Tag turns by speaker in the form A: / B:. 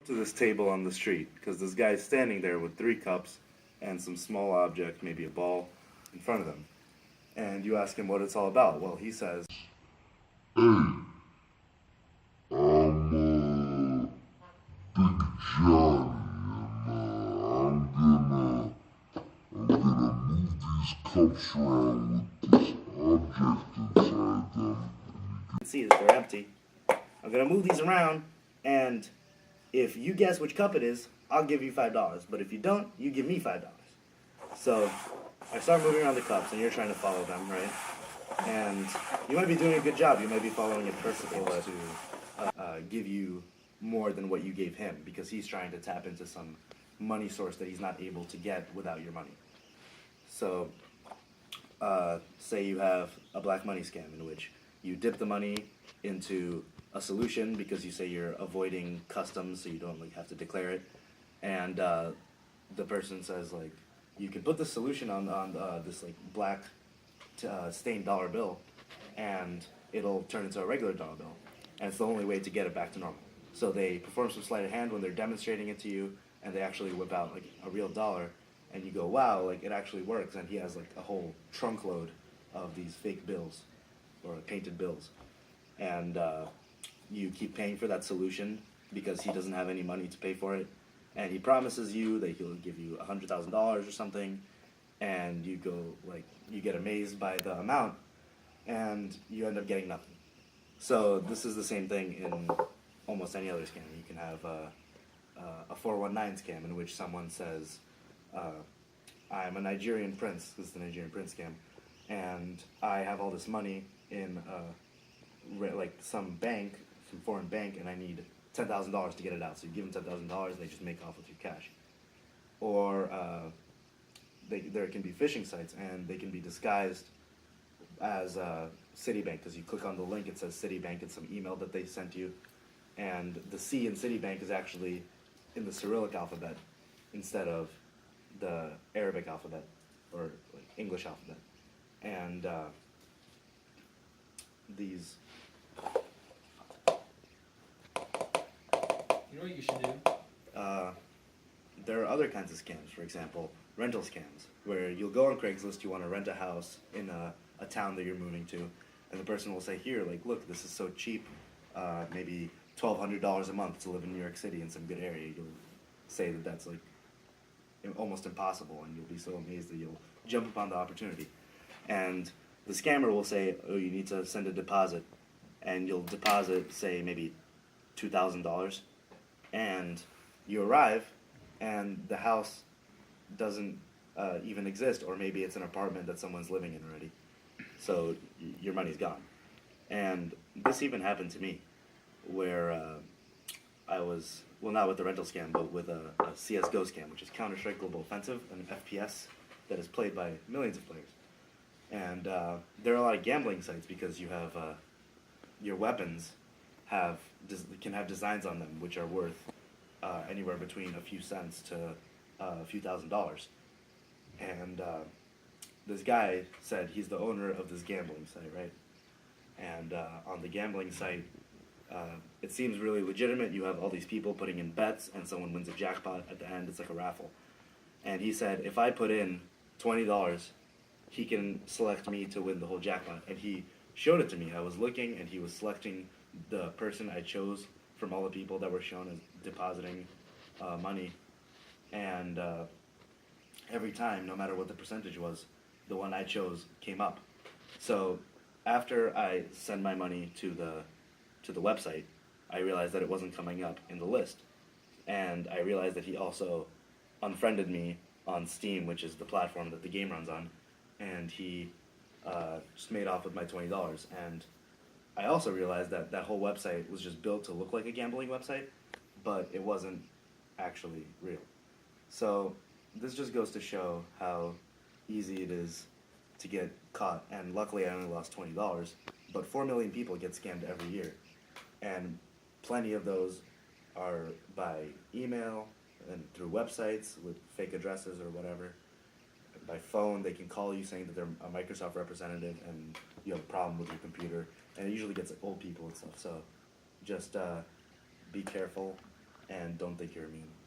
A: To this table on the street because this guy's standing there with 3 cups and some small object, maybe a ball, in front of him. And you ask him what it's all about. Well, he says,
B: Hey, I'm Big Johnny, and I'm gonna move these cups around with this object inside them.
A: you can see that they're empty. I'm gonna move these around, and if you guess which cup it is, I'll give you $5. But if you don't, you give me $5. So I start moving around the cups, and you're trying to follow them, right? And you might be doing a good job. You might be following it perfectly to give you more than what you gave him because he's trying to tap into some money source that he's not able to get without your money. So, say you have a black money scam in which you dip the money into a solution because you say you're avoiding customs, so you don't have to declare it, and the person says you can put the solution on this black stained dollar bill, and it'll turn into a regular dollar bill, and it's the only way to get it back to normal. So they perform some sleight of hand when they're demonstrating it to you, and they actually whip out a real dollar, and you go, wow, it actually works, and he has a whole trunk load of these fake bills, or painted bills, and you keep paying for that solution because he doesn't have any money to pay for it, and he promises you that he'll give you $100,000 or something, and you go you get amazed by the amount, and you end up getting nothing. So this is the same thing in almost any other scam. You can have a 419 scam in which someone says, I'm a Nigerian prince, this is the Nigerian prince scam, and I have all this money in some bank, some foreign bank, and I need $10,000 to get it out. So you give them $10,000 and they just make off with your cash. Or there can be phishing sites, and they can be disguised as Citibank, because you click on the link, it says Citibank, it's some email that they sent you, and the C in Citibank is actually in the Cyrillic alphabet instead of the Arabic alphabet or English alphabet. And these.
C: You know what you should do?
A: There are other kinds of scams. For example, rental scams, where you'll go on Craigslist, you want to rent a house in a town that you're moving to, and the person will say, here, look, this is so cheap, maybe $1,200 a month to live in New York City in some good area. You'll say that that's almost impossible, and you'll be so amazed that you'll jump upon the opportunity. And the scammer will say, oh, you need to send a deposit, and you'll deposit, say, maybe $2,000, and you arrive, and the house doesn't even exist, or maybe it's an apartment that someone's living in already. So your money's gone. And this even happened to me, where I was, well, not with the rental scam, but with a CSGO scam, which is Counter-Strike Global Offensive, an FPS that is played by millions of players. And there are a lot of gambling sites because you have your weapons can have designs on them which are worth anywhere between a few cents to a few $1,000s. And this guy said he's the owner of this gambling site, right? And on the gambling site, it seems really legitimate. You have all these people putting in bets, and someone wins a jackpot at the end. It's like a raffle. And he said, if I put in $20, he can select me to win the whole jackpot. And he showed it to me. I was looking, and he was selecting the person I chose from all the people that were shown as depositing money. And every time, no matter what the percentage was, the one I chose came up. So after I send my money to the website, I realized that it wasn't coming up in the list. And I realized that he also unfriended me on Steam, which is the platform that the game runs on, and he just made off with my $20. And I also realized that that whole website was just built to look like a gambling website, but it wasn't actually real. So this just goes to show how easy it is to get caught. And luckily I only lost $20, but 4 million people get scammed every year. And plenty of those are by email and through websites with fake addresses or whatever. By phone, they can call you saying that they're a Microsoft representative and you have a problem with your computer. And it usually gets old people and stuff. So just be careful and don't think you're immune.